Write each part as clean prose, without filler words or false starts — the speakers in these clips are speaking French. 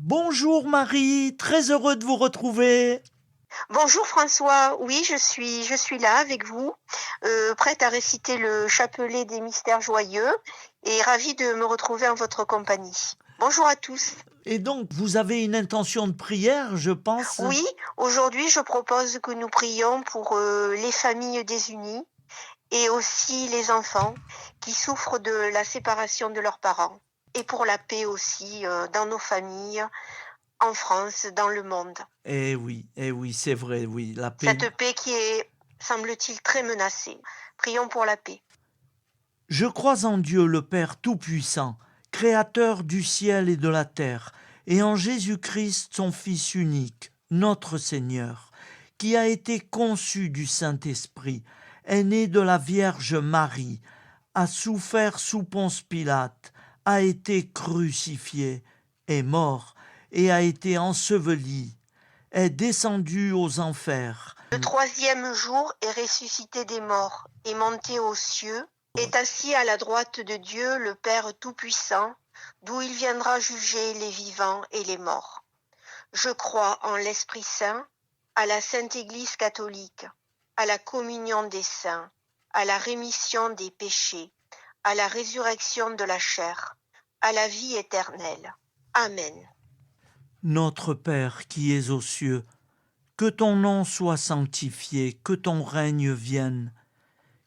Bonjour Marie, très heureux de vous retrouver. Bonjour François, oui, je suis là avec vous, prête à réciter le chapelet des mystères joyeux et ravie de me retrouver en votre compagnie. Bonjour à tous. Et donc, vous avez une intention de prière, je pense. Oui, aujourd'hui, je propose que nous prions pour les familles désunies et aussi les enfants qui souffrent de la séparation de leurs parents et pour la paix aussi dans nos familles, en France, dans le monde. Eh oui, c'est vrai, oui, la paix. Cette paix qui est, semble-t-il, très menacée. Prions pour la paix. Je crois en Dieu le Père Tout-Puissant, Créateur du ciel et de la terre, et en Jésus-Christ, son Fils unique, notre Seigneur, qui a été conçu du Saint-Esprit, est né de la Vierge Marie, a souffert sous Ponce Pilate, a été crucifié, est mort et a été enseveli, est descendu aux enfers. Le troisième jour est ressuscité des morts, est monté aux cieux, est assis à la droite de Dieu, le Père Tout-Puissant, d'où il viendra juger les vivants et les morts. Je crois en l'Esprit Saint, à la Sainte Église catholique, à la communion des saints, à la rémission des péchés, à la résurrection de la chair, à la vie éternelle. Amen. Notre Père qui es aux cieux, que ton nom soit sanctifié, que ton règne vienne,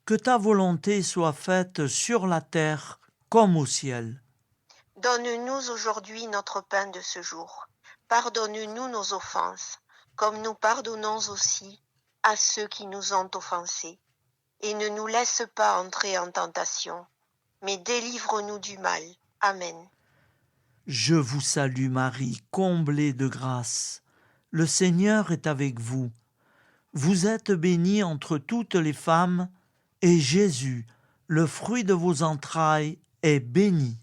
que ta volonté soit faite sur la terre comme au ciel. Donne-nous aujourd'hui notre pain de ce jour. Pardonne-nous nos offenses, comme nous pardonnons aussi à ceux qui nous ont offensés. Et ne nous laisse pas entrer en tentation, mais délivre-nous du mal. Amen. Je vous salue Marie, comblée de grâce. Le Seigneur est avec vous. Vous êtes bénie entre toutes les femmes, et Jésus, le fruit de vos entrailles, est béni.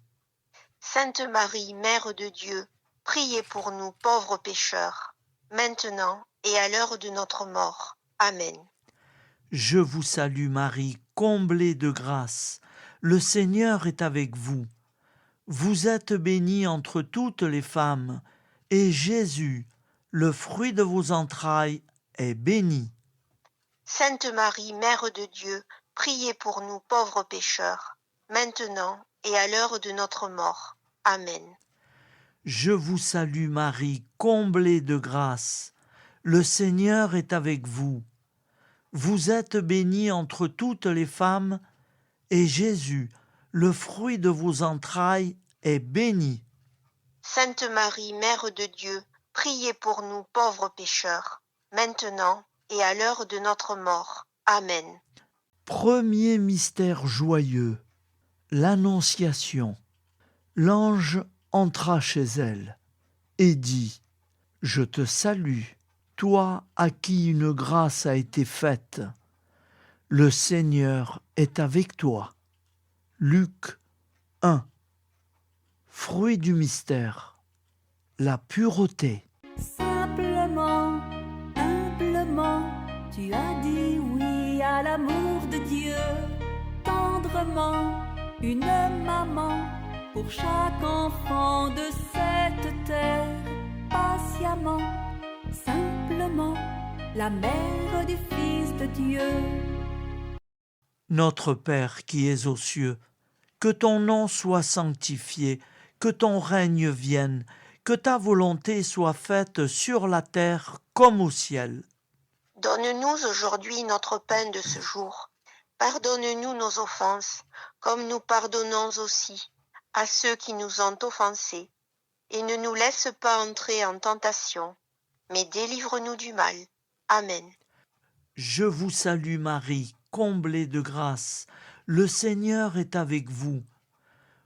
Sainte Marie, Mère de Dieu, priez pour nous pauvres pécheurs, maintenant et à l'heure de notre mort. Amen. Je vous salue Marie, comblée de grâce. Le Seigneur est avec vous. Vous êtes bénie entre toutes les femmes, et Jésus, le fruit de vos entrailles, est béni. Sainte Marie, Mère de Dieu, priez pour nous pauvres pécheurs, maintenant et à l'heure de notre mort. Amen. Je vous salue Marie, comblée de grâce. Le Seigneur est avec vous. Vous êtes bénie entre toutes les femmes, et Jésus, le fruit de vos entrailles, est béni. Sainte Marie, Mère de Dieu, priez pour nous pauvres pécheurs, maintenant et à l'heure de notre mort. Amen. Premier mystère joyeux, l'Annonciation. L'ange entra chez elle et dit : « Je te salue, toi à qui une grâce a été faite. Le Seigneur est avec toi. » Luc 1. Fruit du mystère, la pureté. Simplement, humblement, tu as dit oui à l'amour de Dieu. Tendrement, une maman pour chaque enfant de cette terre. Patiemment, simplement, la mère du Fils de Dieu. Notre Père qui es aux cieux, que ton nom soit sanctifié, que ton règne vienne, que ta volonté soit faite sur la terre comme au ciel. Donne-nous aujourd'hui notre pain de ce jour. Pardonne-nous nos offenses, comme nous pardonnons aussi à ceux qui nous ont offensés. Et ne nous laisse pas entrer en tentation, mais délivre-nous du mal. Amen. Je vous salue Marie, comblée de grâce. Le Seigneur est avec vous.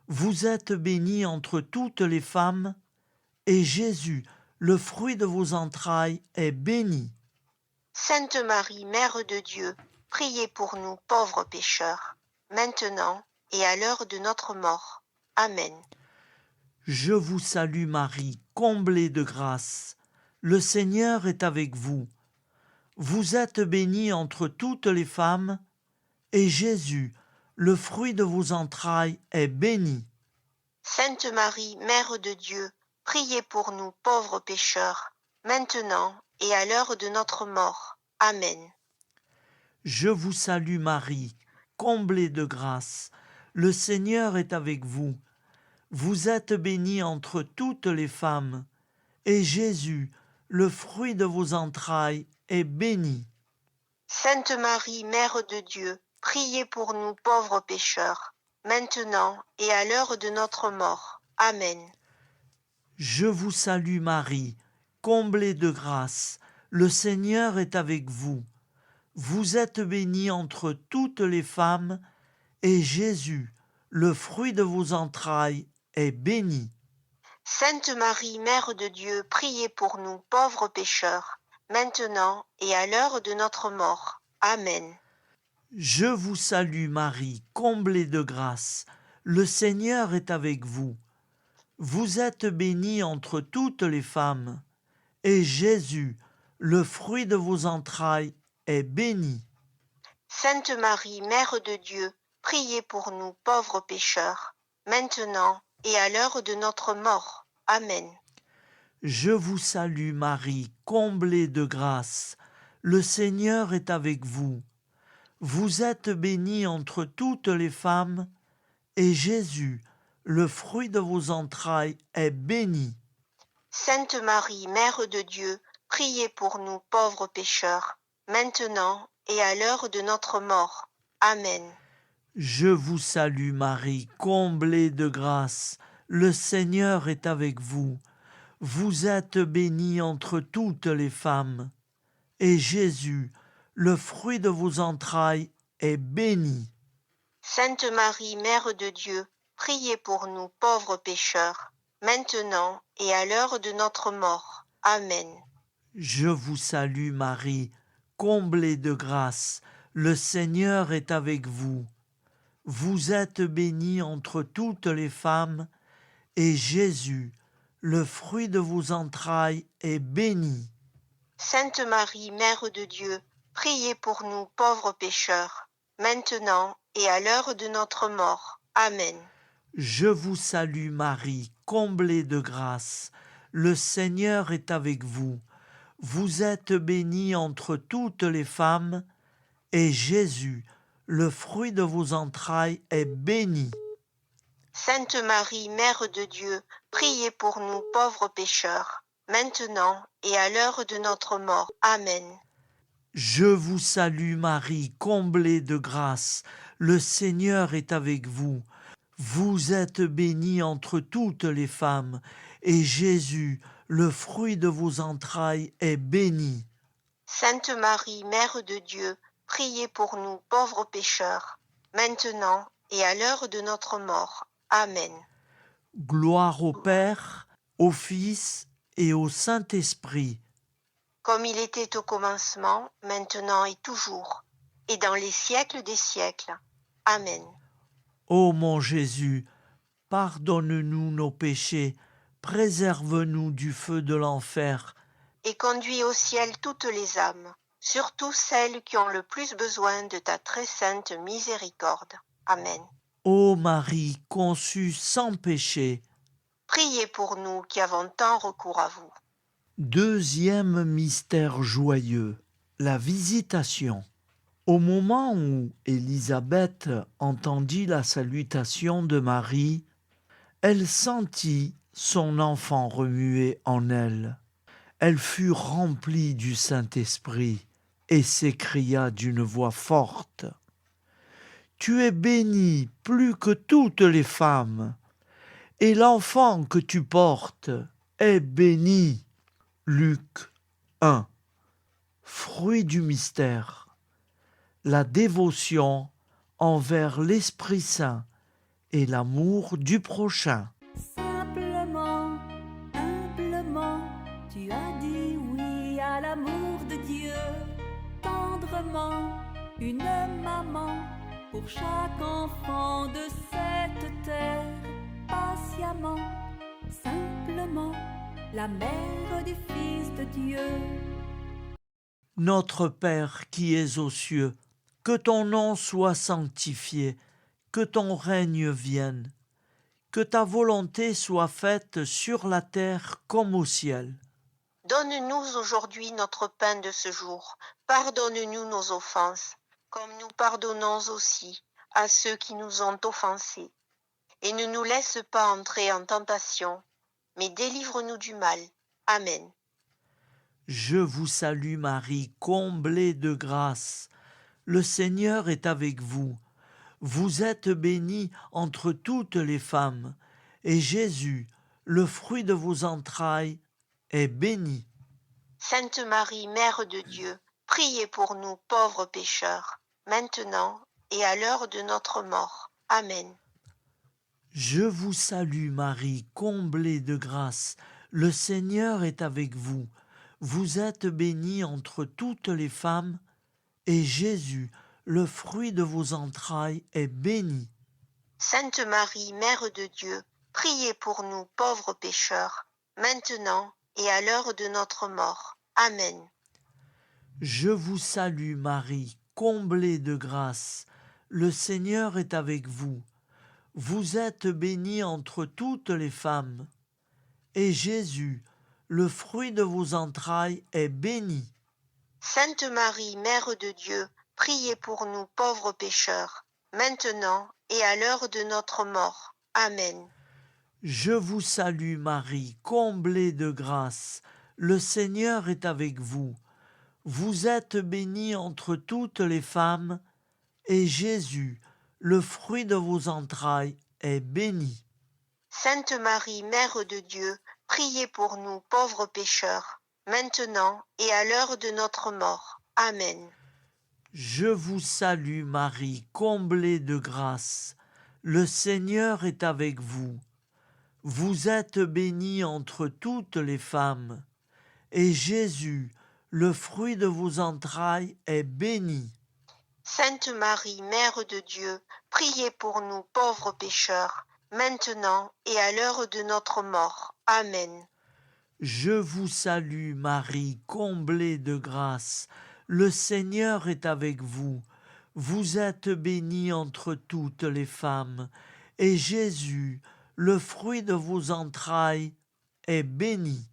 Vous êtes bénie entre toutes les femmes, et Jésus, le fruit de vos entrailles, est béni. Sainte Marie, Mère de Dieu, priez pour nous pauvres pécheurs, maintenant et à l'heure de notre mort. Amen. Je vous salue Marie, comblée de grâce. Le Seigneur est avec vous. Vous êtes bénie entre toutes les femmes, et Jésus, le fruit de vos entrailles, est béni. Sainte Marie, Mère de Dieu, priez pour nous pauvres pécheurs, maintenant et à l'heure de notre mort. Amen. Je vous salue Marie, comblée de grâce. Le Seigneur est avec vous. Vous êtes bénie entre toutes les femmes, et Jésus, le fruit de vos entrailles, est béni. Sainte Marie, Mère de Dieu, priez pour nous pauvres pécheurs, maintenant et à l'heure de notre mort. Amen. Je vous salue Marie, comblée de grâce. Le Seigneur est avec vous. Vous êtes bénie entre toutes les femmes, et Jésus, le fruit de vos entrailles, est béni. Sainte Marie, Mère de Dieu, priez pour nous pauvres pécheurs, maintenant et à l'heure de notre mort. Amen. Je vous salue Marie, comblée de grâce. Le Seigneur est avec vous. Vous êtes bénie entre toutes les femmes, et Jésus, le fruit de vos entrailles, est béni. Sainte Marie, Mère de Dieu, priez pour nous pauvres pécheurs, maintenant et à l'heure de notre mort. Amen. Je vous salue Marie, comblée de grâce. Le Seigneur est avec vous. Vous êtes bénie entre toutes les femmes, et Jésus, le fruit de vos entrailles, est béni. Sainte Marie, Mère de Dieu, priez pour nous pauvres pécheurs, maintenant et à l'heure de notre mort. Amen. Je vous salue Marie, comblée de grâce. Le Seigneur est avec vous. Vous êtes bénie entre toutes les femmes, et Jésus, le fruit de vos entrailles, est béni. Sainte Marie, Mère de Dieu, priez pour nous pauvres pécheurs, maintenant et à l'heure de notre mort. Amen. Je vous salue Marie, comblée de grâce. Le Seigneur est avec vous. Vous êtes bénie entre toutes les femmes, et Jésus, le fruit de vos entrailles, est béni. Sainte Marie, Mère de Dieu, priez pour nous pauvres pécheurs, maintenant et à l'heure de notre mort. Amen. Je vous salue Marie, comblée de grâce. Le Seigneur est avec vous. Vous êtes bénie entre toutes les femmes, et Jésus, le fruit de vos entrailles, est béni. Sainte Marie, Mère de Dieu, priez pour nous pauvres pécheurs, maintenant et à l'heure de notre mort. Amen. Je vous salue Marie, comblée de grâce. Le Seigneur est avec vous. Vous êtes bénie entre toutes les femmes, et Jésus, le fruit de vos entrailles, est béni. Sainte Marie, Mère de Dieu, priez pour nous pauvres pécheurs, maintenant et à l'heure de notre mort. Amen. Gloire au Père, au Fils et au Saint-Esprit. Comme il était au commencement, maintenant et toujours, et dans les siècles des siècles. Amen. Ô mon Jésus, pardonne-nous nos péchés, préserve-nous du feu de l'enfer, Et conduis au ciel toutes les âmes, surtout celles qui ont le plus besoin de ta très sainte miséricorde. Amen. ô Marie conçue sans péché. Priez pour nous qui avons tant recours à vous. Deuxième mystère joyeux, la visitation. Au moment où Élisabeth entendit la salutation de Marie, elle sentit son enfant remuer en elle. Elle fut remplie du Saint-Esprit et s'écria d'une voix forte: « Tu es bénie plus que toutes les femmes, et l'enfant que tu portes est béni. » Luc 1. Fruit du mystère, la dévotion envers l'Esprit Saint et l'amour du prochain. Simplement, humblement, tu as dit oui à l'amour de Dieu. Tendrement, une maman pour chaque enfant de cette terre. Patiemment, simplement, la mère du Fils de Dieu. Notre Père qui es aux cieux, que ton nom soit sanctifié, que ton règne vienne, que ta volonté soit faite sur la terre comme au ciel. Donne-nous aujourd'hui notre pain de ce jour. Pardonne-nous nos offenses, comme nous pardonnons aussi à ceux qui nous ont offensés. Et ne nous laisse pas entrer en tentation, mais délivre-nous du mal. Amen. Je vous salue Marie, comblée de grâce. Le Seigneur est avec vous. Vous êtes bénie entre toutes les femmes, et Jésus, le fruit de vos entrailles, est béni. Sainte Marie, Mère de Dieu, priez pour nous pauvres pécheurs, maintenant et à l'heure de notre mort. Amen. Je vous salue Marie, comblée de grâce. Le Seigneur est avec vous. Vous êtes bénie entre toutes les femmes, et Jésus, le fruit de vos entrailles, est béni. Sainte Marie, Mère de Dieu, priez pour nous pauvres pécheurs, maintenant et à l'heure de notre mort. Amen. Je vous salue Marie, comblée de grâce. Le Seigneur est avec vous. Vous êtes bénie entre toutes les femmes, et Jésus, le fruit de vos entrailles, est béni. Sainte Marie, Mère de Dieu, priez pour nous pauvres pécheurs, maintenant et à l'heure de notre mort. Amen. Je vous salue Marie, comblée de grâce. Le Seigneur est avec vous. Vous êtes bénie entre toutes les femmes, et Jésus, le fruit de vos entrailles, est béni. Sainte Marie, Mère de Dieu, priez pour nous pauvres pécheurs, maintenant et à l'heure de notre mort. Amen. Je vous salue Marie, comblée de grâce. Le Seigneur est avec vous. Vous êtes bénie entre toutes les femmes, et Jésus, le fruit de vos entrailles, est béni. Sainte Marie, Mère de Dieu, priez pour nous pauvres pécheurs, maintenant et à l'heure de notre mort. Amen. Je vous salue Marie, comblée de grâce. Le Seigneur est avec vous. Vous êtes bénie entre toutes les femmes, et Jésus, le fruit de vos entrailles, est béni.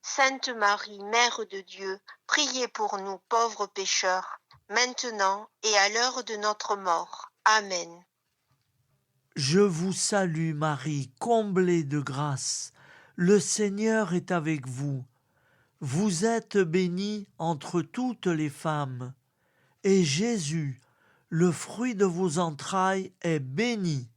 Sainte Marie, Mère de Dieu, priez pour nous pauvres pécheurs, maintenant et à l'heure de notre mort. Amen. Je vous salue Marie, comblée de grâce. Le Seigneur est avec vous. Vous êtes bénie entre toutes les femmes, et Jésus, le fruit de vos entrailles, est béni.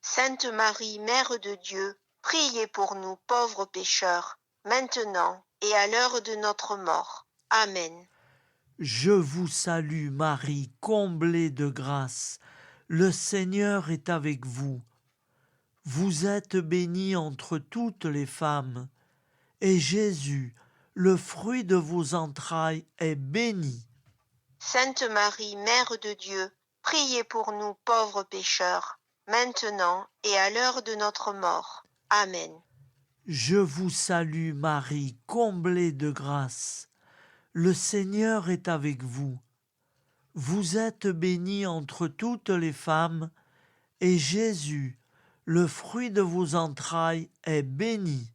Sainte Marie, Mère de Dieu, priez pour nous pauvres pécheurs, maintenant et à l'heure de notre mort. Amen. Je vous salue Marie, comblée de grâce. Le Seigneur est avec vous. Vous êtes bénie entre toutes les femmes, et Jésus, le fruit de vos entrailles, est béni. Sainte Marie, Mère de Dieu, priez pour nous pauvres pécheurs, maintenant et à l'heure de notre mort. Amen. Je vous salue Marie, comblée de grâce. Le Seigneur est avec vous. Vous êtes bénie entre toutes les femmes, et Jésus, le fruit de vos entrailles, est béni.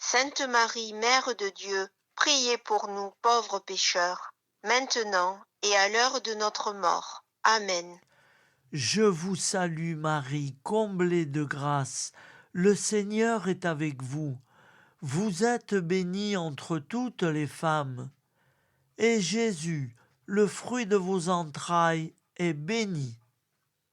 Sainte Marie, Mère de Dieu, priez pour nous pauvres pécheurs, maintenant et à l'heure de notre mort. Amen. Je vous salue Marie, comblée de grâce. Le Seigneur est avec vous. Vous êtes bénie entre toutes les femmes, et Jésus, le fruit de vos entrailles, est béni.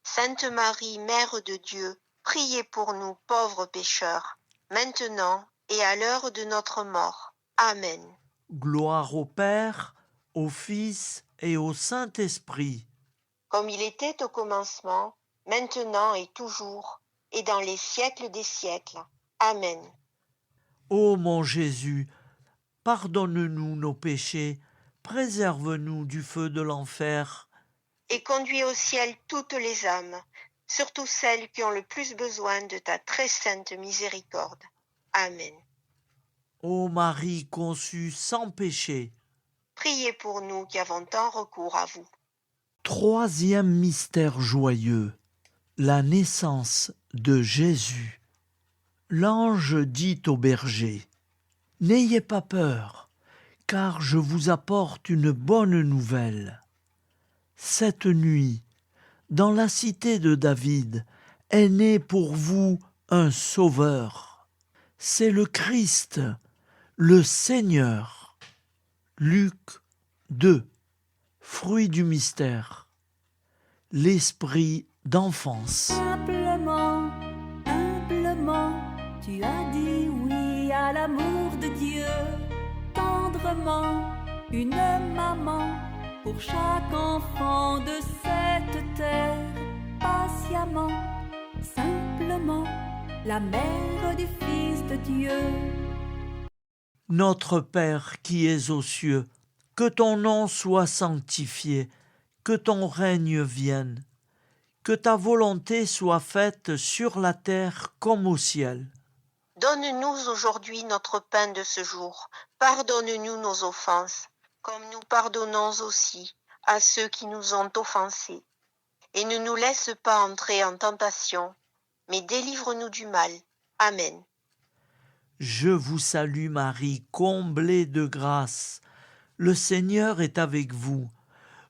Sainte Marie, Mère de Dieu, priez pour nous pauvres pécheurs, maintenant et à l'heure de notre mort. Amen. Gloire au Père, au Fils et au Saint-Esprit. Comme il était au commencement, maintenant et toujours, et dans les siècles des siècles. Amen. Ô mon Jésus, pardonne-nous nos péchés, préserve-nous du feu de l'enfer, Et conduis au ciel toutes les âmes, surtout celles qui ont le plus besoin de ta très sainte miséricorde. Amen. ô Marie conçue sans péché. Priez pour nous qui avons tant recours à vous. Troisième mystère joyeux, la naissance de Jésus. L'ange dit au berger, « N'ayez pas peur, car je vous apporte une bonne nouvelle. Cette nuit, dans la cité de David, est né pour vous un sauveur. C'est le Christ, le Seigneur. » Luc 2, fruit du mystère. L'esprit d'enfance. Simplement, humblement, tu as dit oui à l'amour de Dieu. Tendrement, une maman pour chaque enfant de cette terre. Patiemment, simplement, la mère du Fils de Dieu. Notre Père qui es aux cieux, que ton nom soit sanctifié, que ton règne vienne, que ta volonté soit faite sur la terre comme au ciel. Donne-nous aujourd'hui notre pain de ce jour. Pardonne-nous nos offenses, comme nous pardonnons aussi à ceux qui nous ont offensés. Et ne nous laisse pas entrer en tentation, mais délivre-nous du mal. Amen. Je vous salue Marie, comblée de grâce. Le Seigneur est avec vous.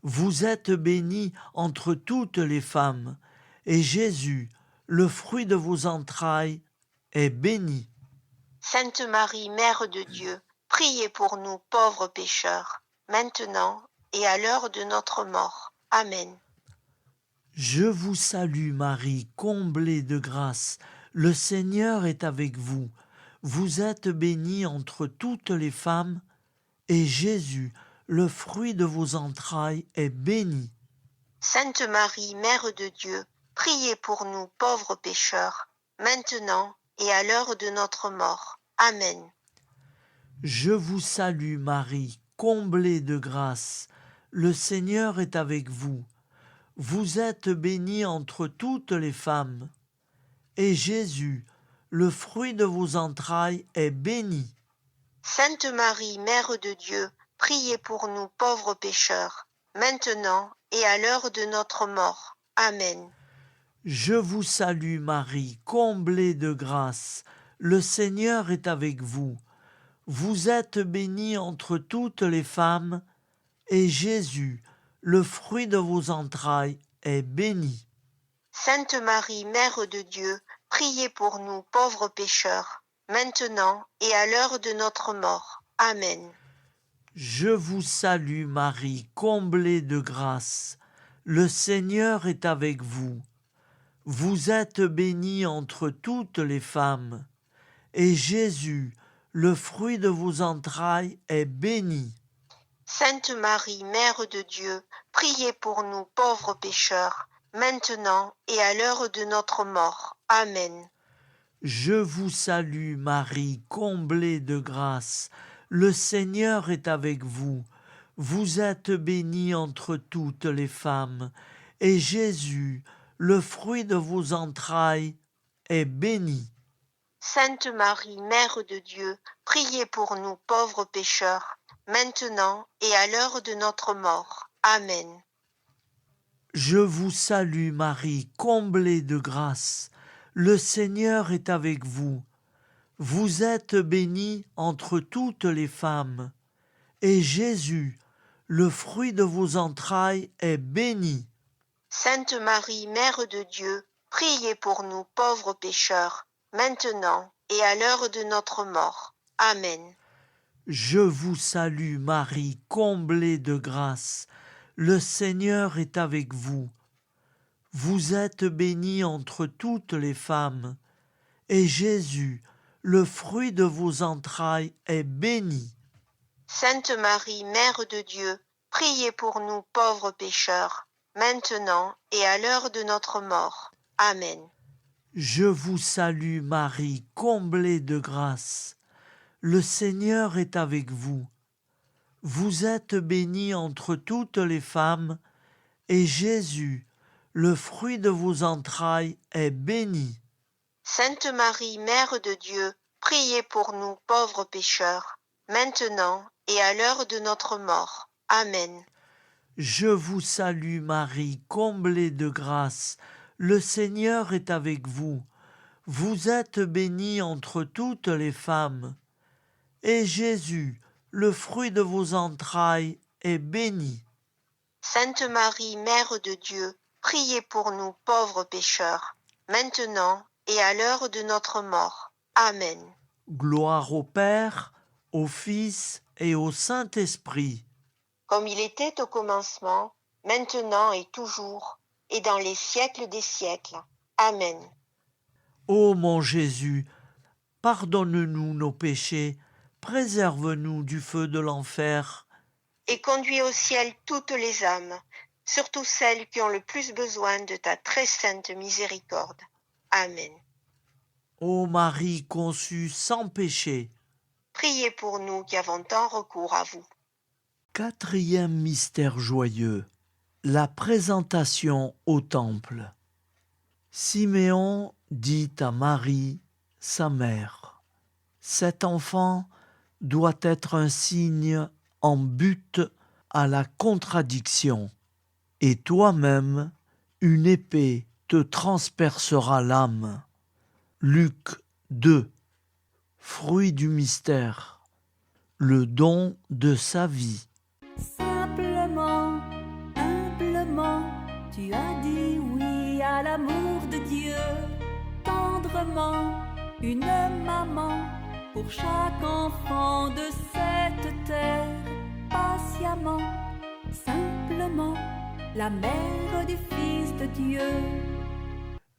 Vous êtes bénie entre toutes les femmes, et Jésus, le fruit de vos entrailles, est béni. Sainte Marie, Mère de Dieu, priez pour nous pauvres pécheurs, maintenant et à l'heure de notre mort. Amen. Je vous salue Marie, comblée de grâce. Le Seigneur est avec vous. Vous êtes bénie entre toutes les femmes, et Jésus, le fruit de vos entrailles, est béni. Sainte Marie, Mère de Dieu, priez pour nous pauvres pécheurs, maintenant et à l'heure de notre mort. Amen. Je vous salue Marie, comblée de grâce. Le Seigneur est avec vous. Vous êtes bénie entre toutes les femmes, et Jésus, le fruit de vos entrailles, est béni. Sainte Marie, Mère de Dieu, priez pour nous pauvres pécheurs, maintenant et à l'heure de notre mort. Amen. Je vous salue Marie, comblée de grâce. Le Seigneur est avec vous. Vous êtes bénie entre toutes les femmes, et Jésus, le fruit de vos entrailles, est béni. Sainte Marie, Mère de Dieu, priez pour nous pauvres pécheurs, maintenant et à l'heure de notre mort. Amen. Je vous salue Marie, comblée de grâce. Le Seigneur est avec vous. Vous êtes bénie entre toutes les femmes, et Jésus, le fruit de vos entrailles, est béni. Sainte Marie, Mère de Dieu, priez pour nous pauvres pécheurs, maintenant et à l'heure de notre mort. Amen. Je vous salue Marie, comblée de grâce. Le Seigneur est avec vous. Vous êtes bénie entre toutes les femmes, et Jésus, le fruit de vos entrailles, est béni. Sainte Marie, Mère de Dieu, priez pour nous pauvres pécheurs, maintenant et à l'heure de notre mort. Amen. Je vous salue Marie, comblée de grâce. Le Seigneur est avec vous. Vous êtes bénie entre toutes les femmes, et Jésus, le fruit de vos entrailles, est béni. Sainte Marie, Mère de Dieu, priez pour nous pauvres pécheurs, maintenant et à l'heure de notre mort. Amen. Je vous salue Marie, comblée de grâce. Le Seigneur est avec vous. Vous êtes bénie entre toutes les femmes, et Jésus, le fruit de vos entrailles, est béni. Sainte Marie, Mère de Dieu, priez pour nous pauvres pécheurs, maintenant et à l'heure de notre mort. Amen. Je vous salue Marie, comblée de grâce. Le Seigneur est avec vous. Vous êtes bénie entre toutes les femmes, et Jésus, le fruit de vos entrailles, est béni. Sainte Marie, Mère de Dieu, priez pour nous pauvres pécheurs, maintenant et à l'heure de notre mort. Amen. Je vous salue Marie, comblée de grâce. Le Seigneur est avec vous. Vous êtes bénie entre toutes les femmes, et Jésus, le fruit de vos entrailles, est béni. Sainte Marie, Mère de Dieu, priez pour nous pauvres pécheurs, maintenant et à l'heure de notre mort. Amen. Gloire au Père, au Fils et au Saint-Esprit. Comme il était au commencement, maintenant et toujours, et dans les siècles des siècles. Amen. Ô mon Jésus, pardonne-nous nos péchés, préserve-nous du feu de l'enfer, Et conduis au ciel toutes les âmes, surtout celles qui ont le plus besoin de ta très sainte miséricorde. Amen. ô Marie conçue sans péché. Priez pour nous qui avons tant recours à vous. Quatrième mystère joyeux, la présentation au temple. Siméon dit à Marie, sa mère, « Cet enfant doit être un signe en but à la contradiction, et toi-même, une épée te transpercera l'âme. » Luc 2. Fruit du mystère, le don de sa vie. Simplement, humblement, tu as dit oui à l'amour de Dieu. Tendrement, une maman pour chaque enfant de cette terre. Patiemment, simplement, la mère du Fils de Dieu.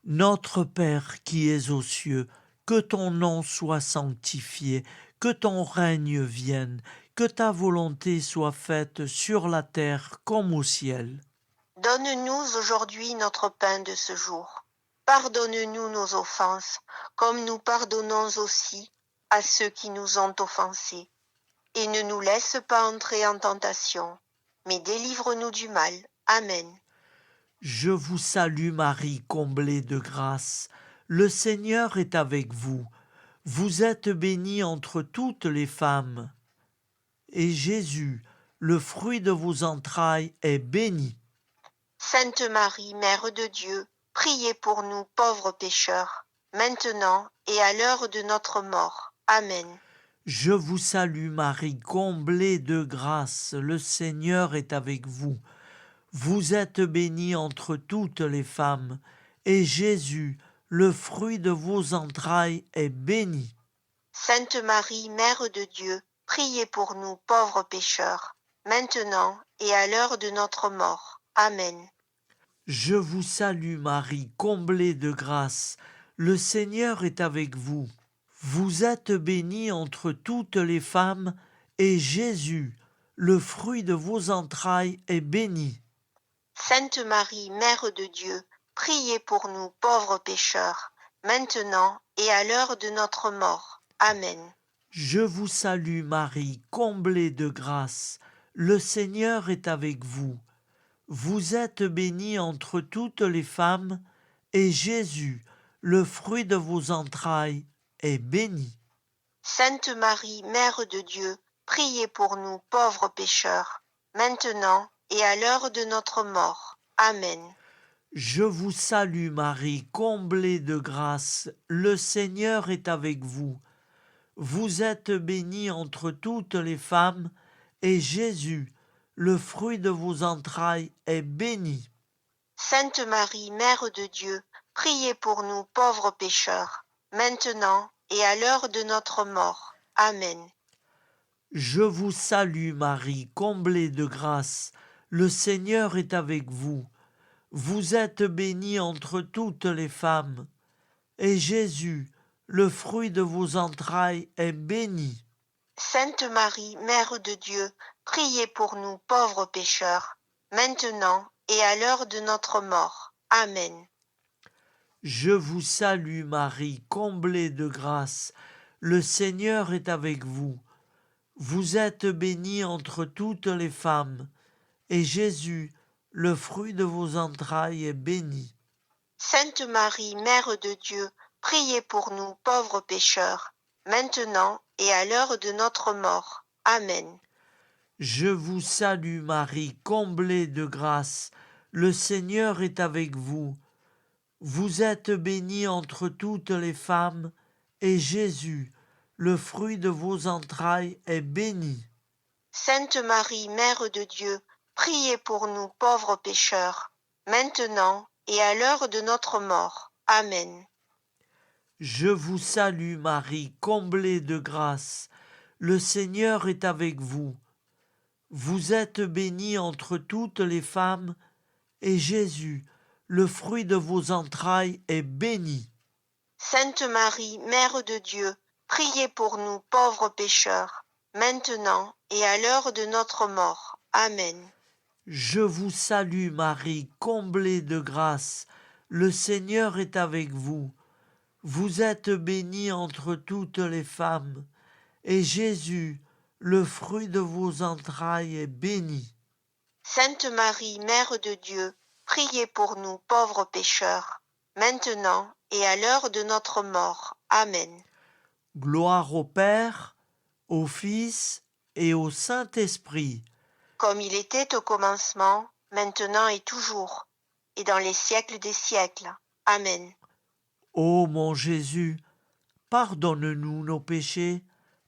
Notre Père qui es aux cieux, que ton nom soit sanctifié, que ton règne vienne, que ta volonté soit faite sur la terre comme au ciel. Donne-nous aujourd'hui notre pain de ce jour. Pardonne-nous nos offenses, comme nous pardonnons aussi à ceux qui nous ont offensés. Et ne nous laisse pas entrer en tentation, mais délivre-nous du mal. Amen. Je vous salue Marie, comblée de grâce. Le Seigneur est avec vous. Vous êtes bénie entre toutes les femmes. Et Jésus, le fruit de vos entrailles, est béni. Sainte Marie, Mère de Dieu, priez pour nous pauvres pécheurs, maintenant et à l'heure de notre mort. Amen. Je vous salue Marie, comblée de grâce. Le Seigneur est avec vous. Vous êtes bénie entre toutes les femmes, et Jésus, le fruit de vos entrailles, est béni. Sainte Marie, Mère de Dieu, priez pour nous pauvres pécheurs, maintenant et à l'heure de notre mort. Amen. Je vous salue Marie, comblée de grâce. Le Seigneur est avec vous. Vous êtes bénie entre toutes les femmes, et Jésus, le fruit de vos entrailles, est béni. Sainte Marie, Mère de Dieu, priez pour nous pauvres pécheurs, maintenant et à l'heure de notre mort. Amen. Je vous salue Marie, comblée de grâce. Le Seigneur est avec vous. Vous êtes bénie entre toutes les femmes, et Jésus, le fruit de vos entrailles, est béni. Sainte Marie, Mère de Dieu, priez pour nous pauvres pécheurs, maintenant et à l'heure de notre mort. Amen. Je vous salue Marie, comblée de grâce. Le Seigneur est avec vous. Vous êtes bénie entre toutes les femmes, et Jésus, le fruit de vos entrailles, est béni. Sainte Marie, Mère de Dieu, priez pour nous pauvres pécheurs, maintenant et à l'heure de notre mort. Amen. Je vous salue Marie, comblée de grâce. Le Seigneur est avec vous. Vous êtes bénie entre toutes les femmes, et Jésus, le fruit de vos entrailles, est béni. Sainte Marie, Mère de Dieu, priez pour nous pauvres pécheurs, maintenant et à l'heure de notre mort. Amen. Je vous salue Marie, comblée de grâce. Le Seigneur est avec vous. Vous êtes bénie entre toutes les femmes, et Jésus, le fruit de vos entrailles, est béni. Sainte Marie, Mère de Dieu, priez pour nous pauvres pécheurs, maintenant et à l'heure de notre mort. Amen. Je vous salue Marie, comblée de grâce. Le Seigneur est avec vous. Vous êtes bénie entre toutes les femmes, et Jésus, le fruit de vos entrailles, est béni. Sainte Marie, Mère de Dieu, priez pour nous pauvres pécheurs, maintenant et à l'heure de notre mort. Amen. Je vous salue Marie, comblée de grâce. Le Seigneur est avec vous. Vous êtes bénie entre toutes les femmes, et Jésus, le fruit de vos entrailles, est béni. Sainte Marie, Mère de Dieu, priez pour nous pauvres pécheurs, maintenant et à l'heure de notre mort. Amen. Je vous salue Marie, comblée de grâce. Le Seigneur est avec vous. Vous êtes bénie entre toutes les femmes, et Jésus, le fruit de vos entrailles, est béni. Sainte Marie, Mère de Dieu, priez pour nous pauvres pécheurs, maintenant et à l'heure de notre mort. Amen. Gloire au Père, au Fils et au Saint-Esprit, Comme il était au commencement, maintenant et toujours, et dans les siècles des siècles. Amen. Ô mon Jésus, pardonne-nous nos péchés,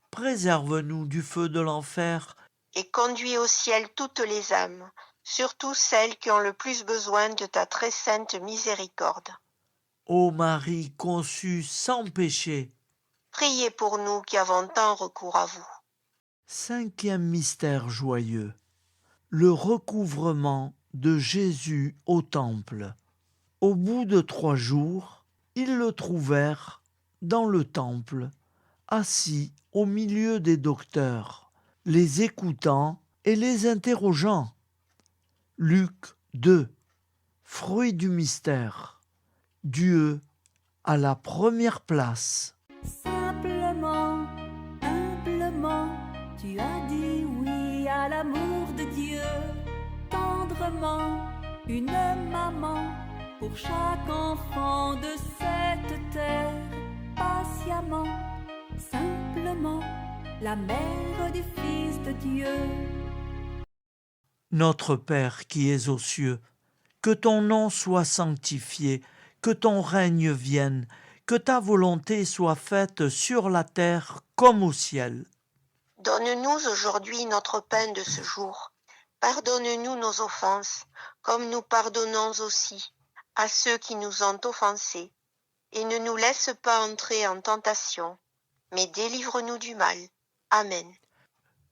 préserve-nous du feu de l'enfer, Et conduis au ciel toutes les âmes, surtout celles qui ont le plus besoin de ta très sainte miséricorde. ô Marie conçue sans péché. Priez pour nous qui avons tant recours à vous. Cinquième mystère joyeux, le recouvrement de Jésus au temple. Au bout de 3 jours, ils le trouvèrent dans le temple, assis au milieu des docteurs, les écoutant et les interrogeant. Luc 2, fruit du mystère. Dieu à la première place. Simplement, humblement, tu as dit oui à l'amour de Dieu. Tendrement, une maman pour chaque enfant de cette terre. Patiemment, simplement, la mère du Fils de Dieu. Notre Père qui es aux cieux, que ton nom soit sanctifié, que ton règne vienne, que ta volonté soit faite sur la terre comme au ciel. Donne-nous aujourd'hui notre pain de ce jour. Pardonne-nous nos offenses, comme nous pardonnons aussi à ceux qui nous ont offensés. Et ne nous laisse pas entrer en tentation, mais délivre-nous du mal. Amen.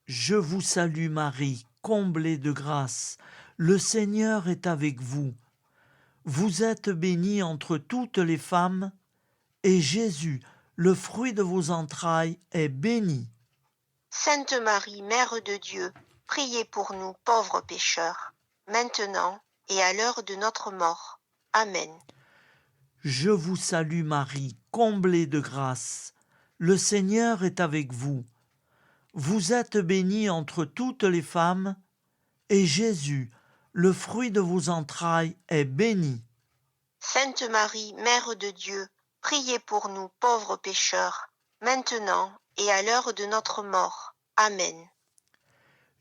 Je vous salue Marie, comblée de grâce. Le Seigneur est avec vous. Vous êtes bénie entre toutes les femmes, et Jésus, le fruit de vos entrailles, est béni. Sainte Marie, Mère de Dieu, priez pour nous pauvres pécheurs, maintenant et à l'heure de notre mort. Amen. Je vous salue Marie, comblée de grâce. Le Seigneur est avec vous. Vous êtes bénie entre toutes les femmes, et Jésus, le fruit de vos entrailles, est béni. Sainte Marie, Mère de Dieu, priez pour nous pauvres pécheurs, maintenant et à l'heure de notre mort. Amen.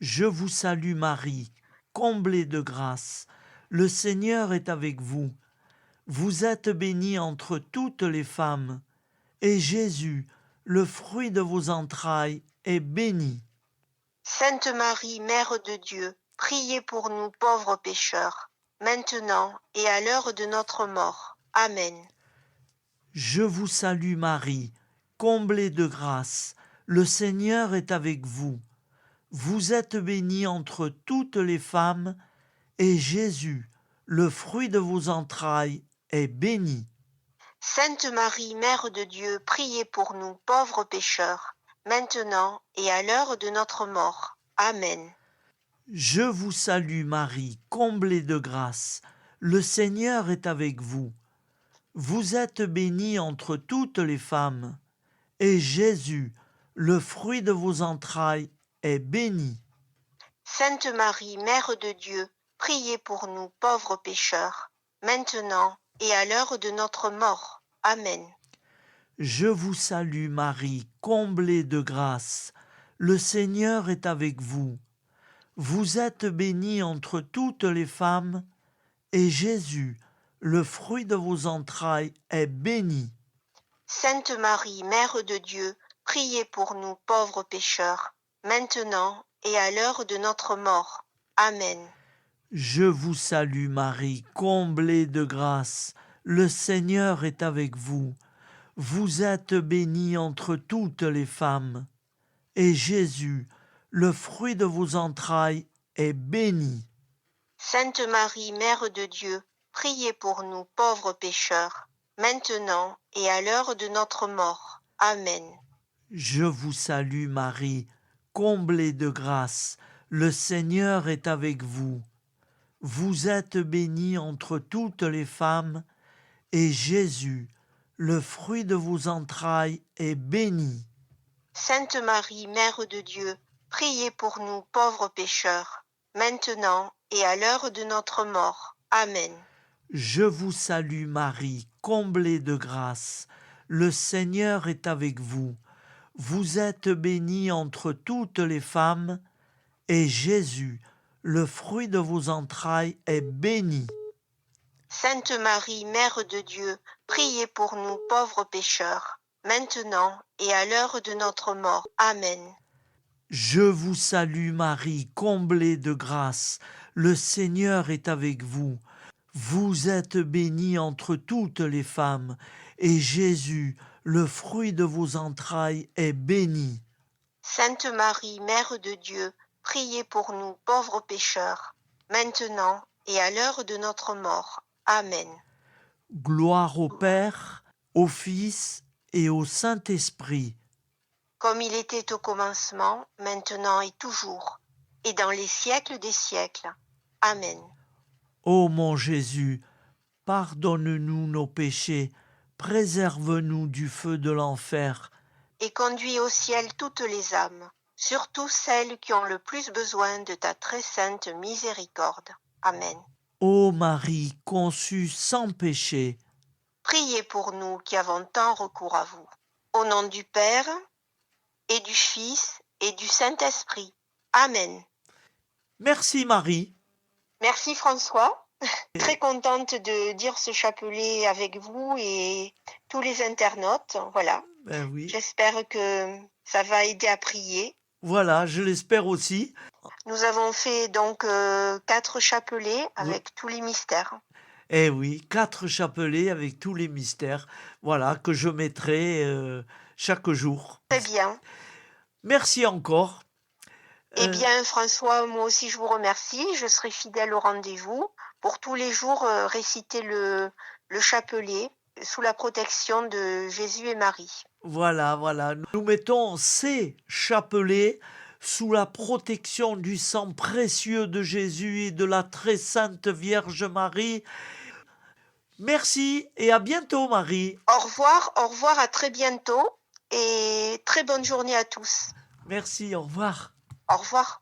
Je vous salue Marie, comblée de grâce. Le Seigneur est avec vous. Vous êtes bénie entre toutes les femmes, et Jésus, le fruit de vos entrailles, est béni. Sainte Marie, Mère de Dieu, priez pour nous pauvres pécheurs, maintenant et à l'heure de notre mort. Amen. Je vous salue Marie, comblée de grâce. Le Seigneur est avec vous. Vous êtes bénie entre toutes les femmes, et Jésus, le fruit de vos entrailles, est béni. Sainte Marie, Mère de Dieu, priez pour nous pauvres pécheurs, maintenant et à l'heure de notre mort. Amen. Je vous salue Marie, comblée de grâce. Le Seigneur est avec vous. Vous êtes bénie entre toutes les femmes, et Jésus, le fruit de vos entrailles, est béni. Sainte Marie, Mère de Dieu, priez pour nous pauvres pécheurs, maintenant et à l'heure de notre mort. Amen. Je vous salue Marie, comblée de grâce. Le Seigneur est avec vous. Vous êtes bénie entre toutes les femmes, et Jésus, le fruit de vos entrailles est béni. Sainte Marie, Mère de Dieu, priez pour nous pauvres pécheurs, maintenant et à l'heure de notre mort. Amen. Je vous salue Marie, comblée de grâce. Le Seigneur est avec vous. Vous êtes bénie entre toutes les femmes. Et Jésus, le fruit de vos entrailles, est béni. Sainte Marie, Mère de Dieu, priez pour nous pauvres pécheurs, maintenant et à l'heure de notre mort. Amen. Je vous salue Marie, comblée de grâce. Le Seigneur est avec vous. Vous êtes bénie entre toutes les femmes, et Jésus, le fruit de vos entrailles, est béni. Sainte Marie, Mère de Dieu, priez pour nous pauvres pécheurs, maintenant et à l'heure de notre mort. Amen. Je vous salue Marie, comblée de grâce. Le Seigneur est avec vous. Vous êtes bénie entre toutes les femmes, et Jésus, le fruit de vos entrailles, est béni. Sainte Marie, Mère de Dieu, priez pour nous pauvres pécheurs, maintenant et à l'heure de notre mort. Amen. Je vous salue Marie, comblée de grâce. Le Seigneur est avec vous. Vous êtes bénie entre toutes les femmes, et Jésus, le fruit de vos entrailles, est béni. Sainte Marie, Mère de Dieu, priez pour nous pauvres pécheurs, maintenant et à l'heure de notre mort. Amen. Gloire au Père, au Fils et au Saint-Esprit. Comme il était au commencement, maintenant et toujours, et dans les siècles des siècles. Amen. Ô mon Jésus, pardonne-nous nos péchés, préserve-nous du feu de l'enfer, Et conduis au ciel toutes les âmes, surtout celles qui ont le plus besoin de ta très sainte miséricorde. Amen. ô Marie conçue sans péché. Priez pour nous qui avons tant recours à vous. Au nom du Père, et du Fils, et du Saint-Esprit. Amen. Merci Marie. Merci François. Très contente de dire ce chapelet avec vous et tous les internautes. Voilà. Ben oui. J'espère que ça va aider à prier. Voilà, je l'espère aussi. Nous avons fait donc 4 chapelets avec tous les mystères. Eh oui, 4 chapelets avec tous les mystères, voilà, que je mettrai chaque jour. Très bien. Merci encore. Eh bien, François, moi aussi, je vous remercie. Je serai fidèle au rendez-vous pour tous les jours réciter le chapelet sous la protection de Jésus et Marie. Voilà, voilà. Nous mettons ces chapelets sous la protection du sang précieux de Jésus et de la très sainte Vierge Marie. Merci et à bientôt, Marie. Au revoir, à très bientôt et très bonne journée à tous. Merci, au revoir. Au revoir.